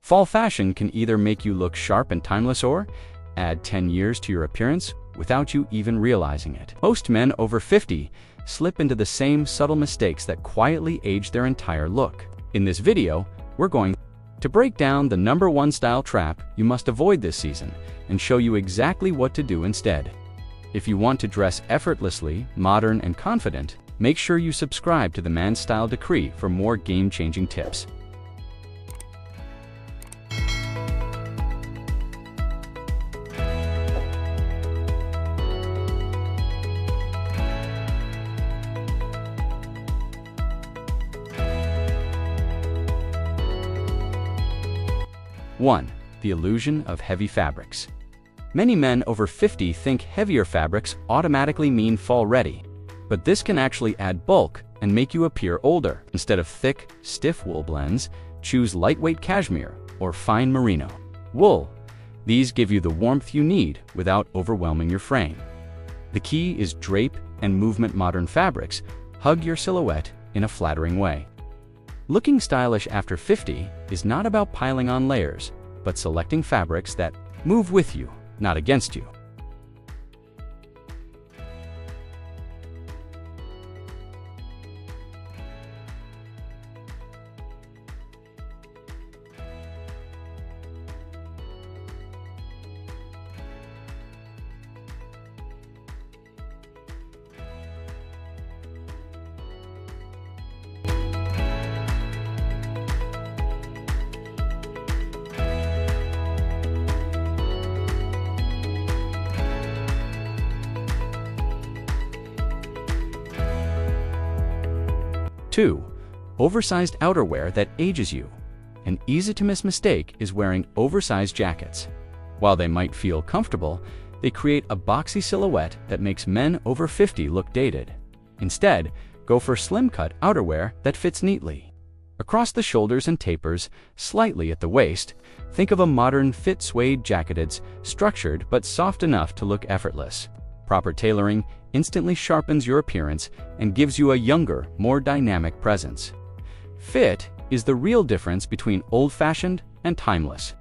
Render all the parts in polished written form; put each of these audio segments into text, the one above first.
Fall fashion can either make you look sharp and timeless or add 10 years to your appearance without you even realizing it. Most men over 50 slip into the same subtle mistakes that quietly age their entire look. In this video, we're going to break down the #1 style trap you must avoid this season and show you exactly what to do instead. If you want to dress effortlessly, modern, and confident, make sure you subscribe to the Man's Style Decree for more game-changing tips. One, the illusion of heavy fabrics. Many men over 50 think heavier fabrics automatically mean fall ready, but this can actually add bulk and make you appear older. Instead of thick, stiff wool blends, choose lightweight cashmere or fine merino wool. These give you the warmth you need without overwhelming your frame. The key is drape and movement. Modern fabrics hug your silhouette in a flattering way. Looking stylish after 50 is not about piling on layers, but selecting fabrics that move with you, not against you. Two, oversized outerwear that ages you. An easy-to-miss mistake is wearing oversized jackets. While they might feel comfortable, they create a boxy silhouette that makes men over 50 look dated. Instead, go for slim-cut outerwear that fits neatly across the shoulders and tapers slightly at the waist. Think of a modern fit suede jacket. It's structured but soft enough to look effortless. Proper tailoring instantly sharpens your appearance and gives you a younger, more dynamic presence. Fit is the real difference between old-fashioned and timeless.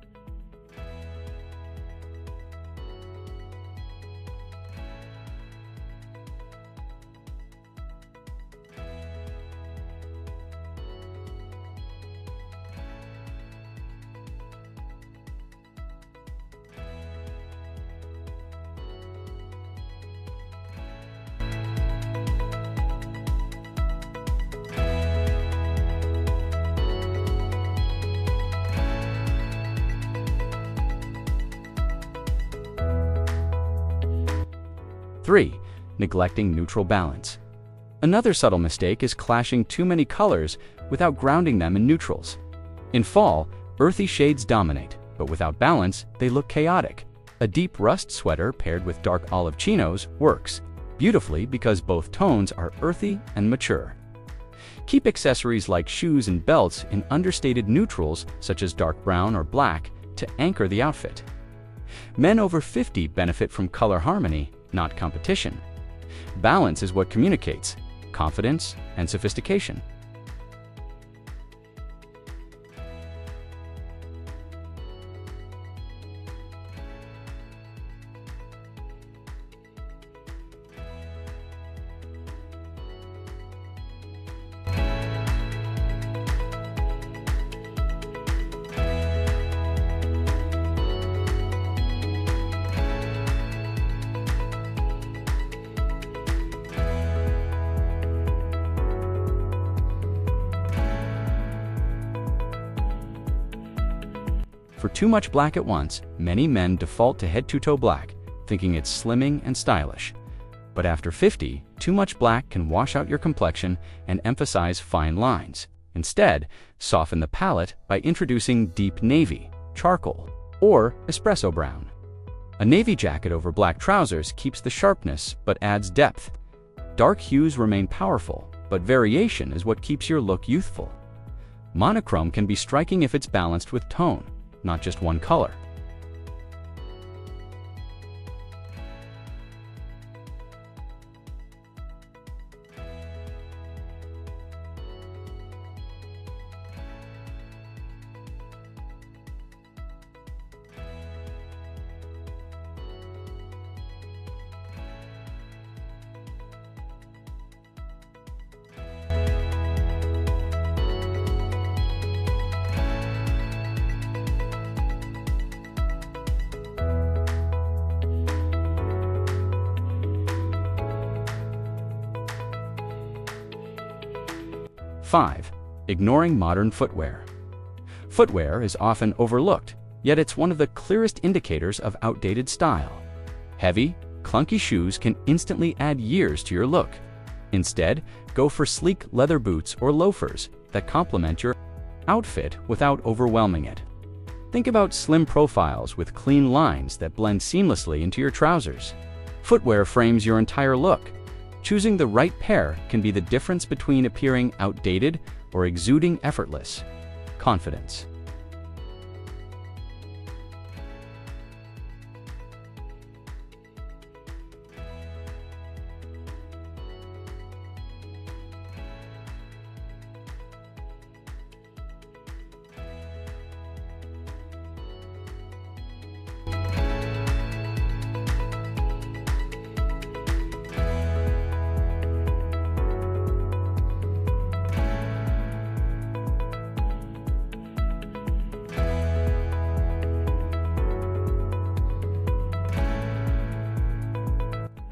Three, neglecting neutral balance. Another subtle mistake is clashing too many colors without grounding them in neutrals. In fall, earthy shades dominate, but without balance, they look chaotic. A deep rust sweater paired with dark olive chinos works beautifully because both tones are earthy and mature. Keep accessories like shoes and belts in understated neutrals such as dark brown or black to anchor the outfit. Men over 50 benefit from color harmony, not competition. Balance is what communicates confidence and sophistication. For too much black at once, many men default to head-to-toe black, thinking it's slimming and stylish. But after 50, too much black can wash out your complexion and emphasize fine lines. Instead, soften the palette by introducing deep navy, charcoal, or espresso brown. A navy jacket over black trousers keeps the sharpness but adds depth. Dark hues remain powerful, but variation is what keeps your look youthful. Monochrome can be striking if it's balanced with tone, not just one color. 5. Ignoring modern footwear. Footwear is often overlooked, yet it's one of the clearest indicators of outdated style. Heavy, clunky shoes can instantly add years to your look. Instead, go for sleek leather boots or loafers that complement your outfit without overwhelming it. Think about slim profiles with clean lines that blend seamlessly into your trousers. Footwear frames your entire look. Choosing the right pair can be the difference between appearing outdated or exuding effortless confidence.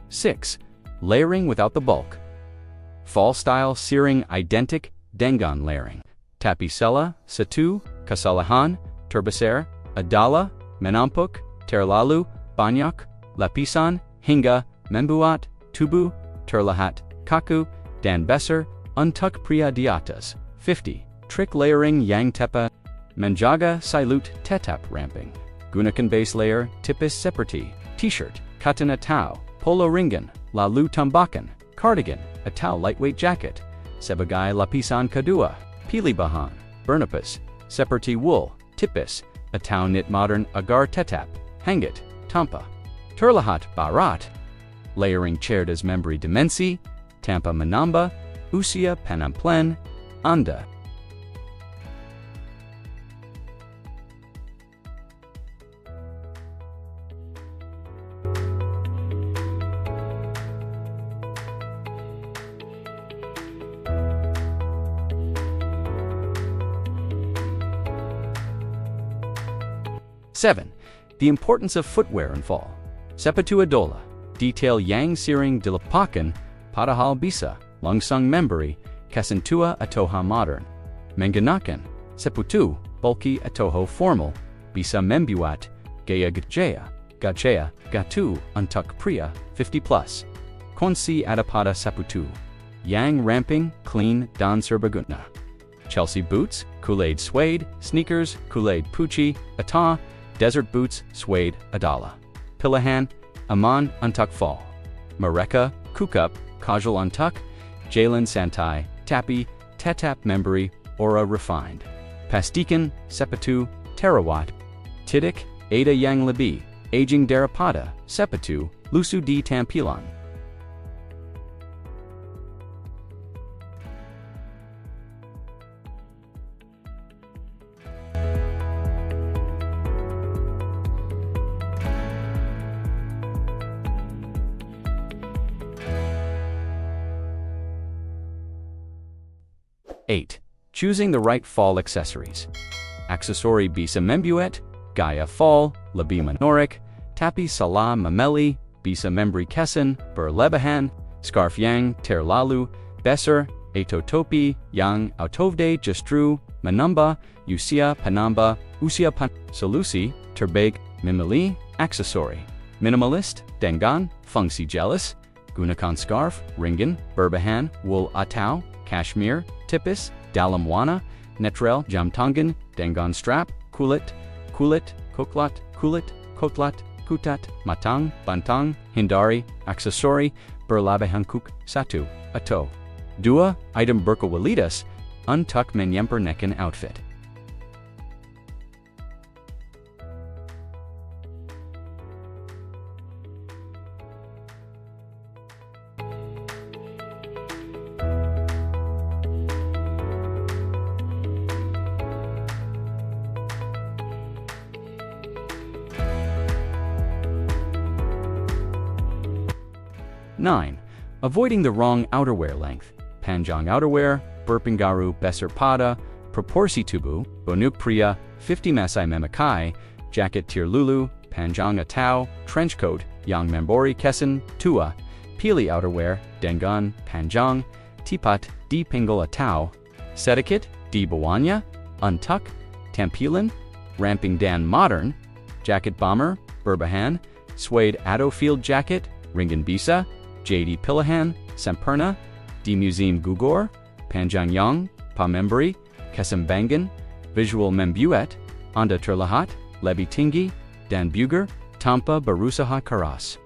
Six. Layering without the bulk. Fall-style searing identic Dengon layering. Tapisella, Satu, Kasalahan, Turbaser, Adala, Menampuk, Terlalu, Banyak, Lapisan, Hinga, Membuat, Tubu, Terlahat, Kaku, Dan Besser, Untuk Priya Diatas. 50. Trick layering Yang Tepa, Menjaga Silut Tetap ramping. Gunakan base layer Tipis Seperti. T-shirt, Katana Tau. Polo ringan, lalu tambakan, cardigan, atau lightweight jacket, sebagai lapisan kedua, pilih bahan, bernapas, seperti wool, tipis, atau knit modern agar tetap, hangat, tanpa, terlihat barat, layering cerdas memberi dimensi, tanpa menambah, usia penampilan Anda. Seven. The importance of footwear in fall. Sepatu Adola. Detail yang siring dilapakan, padahal bisa, langsung memberi, kesentua atoha modern. Menggunakan, sepatu, bulky atoho formal, bisa membuat, gaya gajaya, gatu, untuk pria, 50+. Kondisi ada pada sepatu. Yang ramping, clean, dan serbaguna. Chelsea boots, Kool-Aid suede, sneakers, Kool-Aid pucci, atau desert boots, suede, adala. Pilihan, aman, untuk fall. Mereka, kukup, casual untuk, jalan santai, tapi, tetap memberi, aura refined. Pastikan, sepatu, terawat. Tidak, ada yang lebih, aging daripada, sepatu, lusuh di tampilan. Eight. Choosing the right fall accessories. Accessory bisa membuat, gaya fall, lebih menarik, tapi salah memilih, bisa memberi kesan berlebihan, scarf yang terlalu besar, atau topi yang autovde justru menambah usia penambah solusi terbaik memilih accessory minimalist dengan fungsi jelas, gunakan scarf ringan berbahan wool atau cashmere tipis dalam warna netral jam tangan dengan strap kulit koklat kutat matang bantang hindari aksesori berlebihan kuk satu atau dua item berkualitas untuk menyempurnakan outfit. Nine. Avoiding the wrong outerwear length. Panjang outerwear, berpengaruh besar pada, proporsi tubuh, bonuk pria, 50 masai memakai, jacket terlalu, panjang atau, trench coat, yang memberi kesan tua, pilih outerwear, dengan panjang, tepat, di pinggul atau, Sedikit, di bawahnya, untuck, tampilan, ramping dan modern, jacket bomber, berbahan, suede atau field jacket, ringan bisa, jadi pilihan, sempurna, di musim gugur, panjang yang, pamemberi, kesembangan, visual membuat, Anda terlihat, lebih tinggi, dan bugar, tanpa berusaha keras.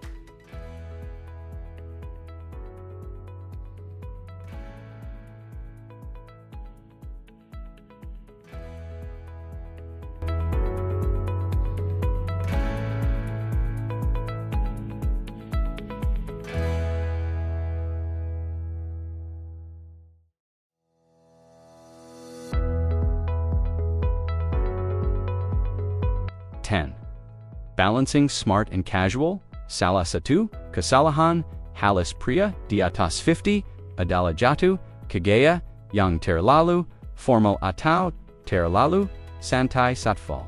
Balancing smart and casual, salah satu, kesalahan, halis pria di atas 50, adalah jatuh, kegaya, yang terlalu, formal atau, terlalu, santai satfal.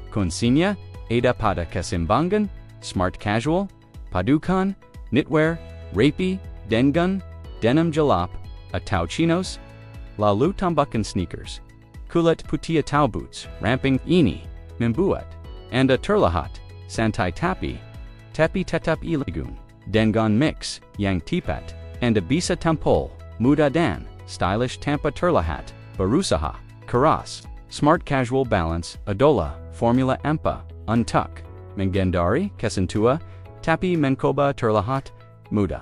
Kuncinya, ada pada keseimbangan, smart casual, padukan, knitwear, rapi, dengan, denim gelap, atau chinos, lalu tambahkan sneakers. Kulit putih atau boots, ramping ini, membuat Anda terlihat santai tapi tetap elegan, dengan mix yang tepat, Anda bisa tampil muda dan stylish tanpa terlihat berusaha keras. Smart casual balance adalah formula empat, untuck, menghindari kesentua, tapi mencoba terlihat muda.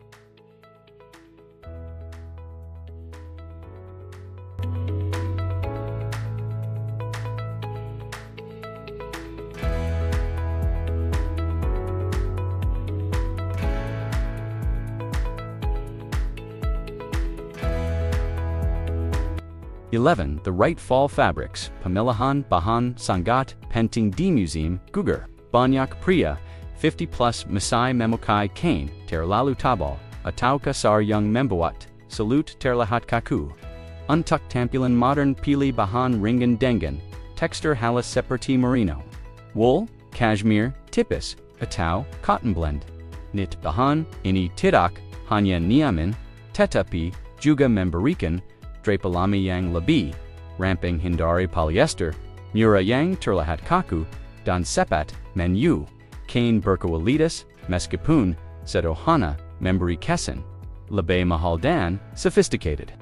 The right fall fabrics, pemilihan bahan sangat penting di musim gugur. Banyak pria, 50 plus masih memakai kain terlalu tebal atau kasar yang membuat sulit terlihat kaku. Untuk tampilan modern pilih bahan ringan dengan tekstur halus seperti merino, wool, cashmere, tipis, atau cotton blend. Knit bahan ini tidak hanya nyaman, tetapi juga memberikan drapelami yang lebih ramping, hindari polyester, murah yang terlihat kaku, dan cepat menu. Kain berkualitas meskipun sederhana memberi kesan lebih mahal dan sophisticated.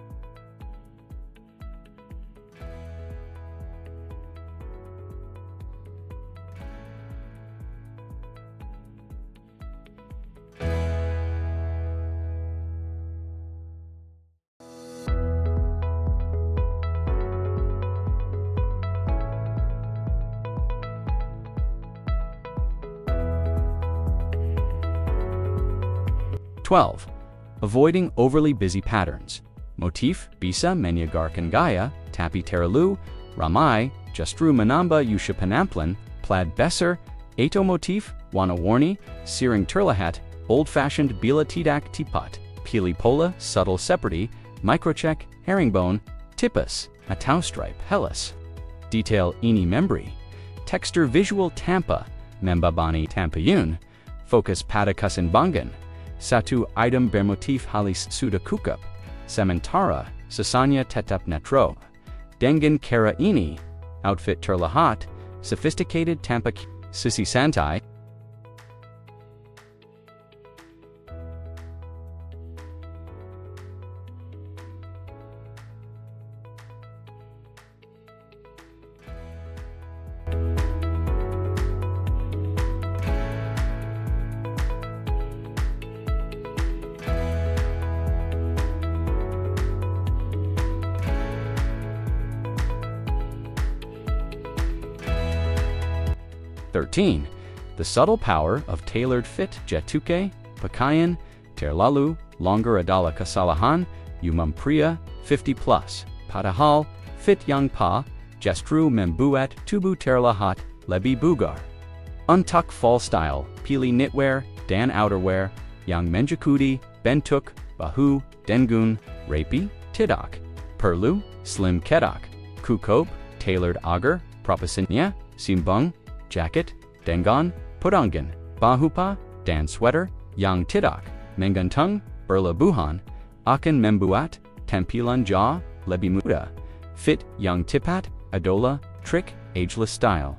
Avoiding overly busy patterns. Motif bisa menyegarkan gaya, tapi terlalu ramai justru menambah usia penampilan. Plaid besar, atau motif warna-warni sering terlihat old-fashioned bila tidak tepat. Pilih pola subtle seperti microcheck, herringbone, tipis, atau stripe halus. Detail ini memberi tekstur visual tanpa membebani tampiyun. Fokus pada keseimbangan. Satu item bermotif halus sudah cukup, sementara sisanya tetap netral. Dengan cara ini, outfit terlihat sophisticated tanpa sisi santai. The subtle power of tailored fit. Jatuke, pakaian, terlalu, longer adalah kesalahan, umum pria, 50 plus. Padahal, fit yang pa, justru membuat tubuh terlihat lebih bugar. Untuk fall style, pilih knitwear dan outerwear yang mencukupi bentuk bahu dengan rapi, tidak perlu slim kedak, cukup tailored agar proporsinya seimbang. Jacket dengan potongan bahupa dan sweater yang tidak menggantung berlebihan akan membuat tampilan jauh lebih mudah. Fit, young tipat, adola, trick, ageless style.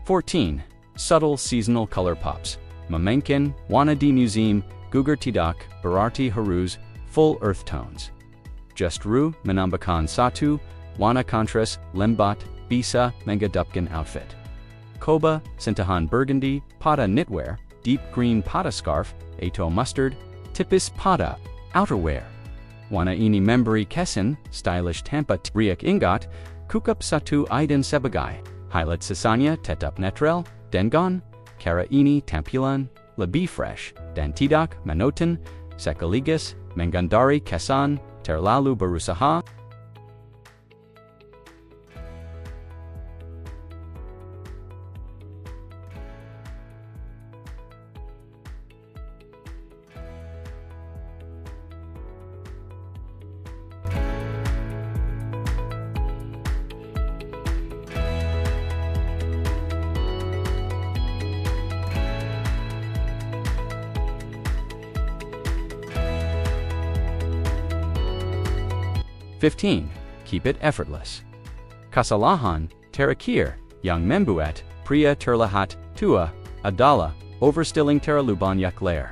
(14) Subtle seasonal color pops. Mamenken, Wana di Museum, Gugur Tidak, Berarti Haruz, full earth tones. Just Ru, Menambakan Satu, Wana Contras, Lembat, Bisa, Menga Dupkin outfit. Koba, Sintahan Burgundy, Pada knitwear, deep green Pada scarf, Ato mustard, Tipis Pada, outerwear. Wana ini memberi kesan, stylish Tampa Riak Ingat, Kukup Satu Aiden Sebagai. Highlight Sisanya Tetap Netrel, Dengon, Kara ini Tampilan, Lebih fresh, dan Tidak Manoten, Sekaligus, Menggandari Kesan, Terlalu Berusaha. (15) Keep it effortless. Kasalahan, Terakir, Young Membuet, Priya Terlahat, Tua, Adala, Overstilling Teraluban Yakler.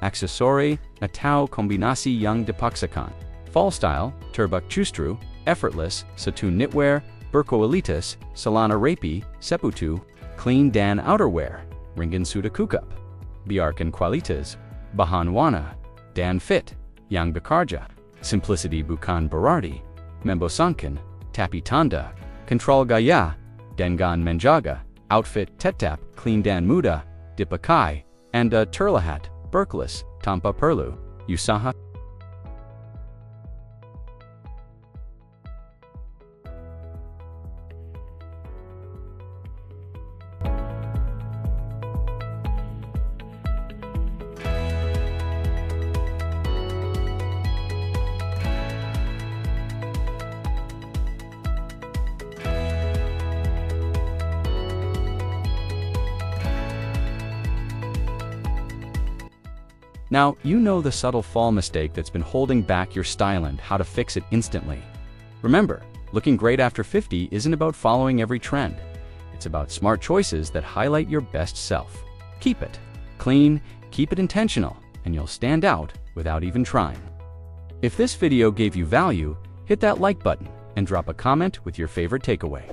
Accessory, Atau Kombinasi Young Dipaksakan. Fall style, Turbuk Chustru, Effortless, Satu knitwear, Berkoelitis, Salana Rapi, Seputu, Clean Dan outerwear, Ringan Suda Kukup. Biarkan Qualitas, Bahan Wana, Dan Fit, Yang Bekarja. Simplicity Bukan Berarti, Membosankan, Tapi Tanda, Control Gaya, Dengan Menjaga, Outfit Tetap, Clean Dan Muda, Dipakai, and Terlahat, Berkless, Tanpa Perlu, Usaha. Now, you know the subtle fall mistake that's been holding back your style and how to fix it instantly. Remember, looking great after 50 isn't about following every trend. It's about smart choices that highlight your best self. Keep it clean, keep it intentional, and you'll stand out without even trying. If this video gave you value, hit that like button and drop a comment with your favorite takeaway.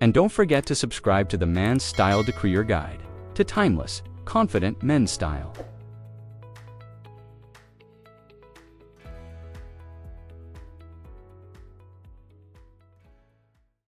And don't forget to subscribe to the Man's Style Decreer Guide to timeless, confident men's style.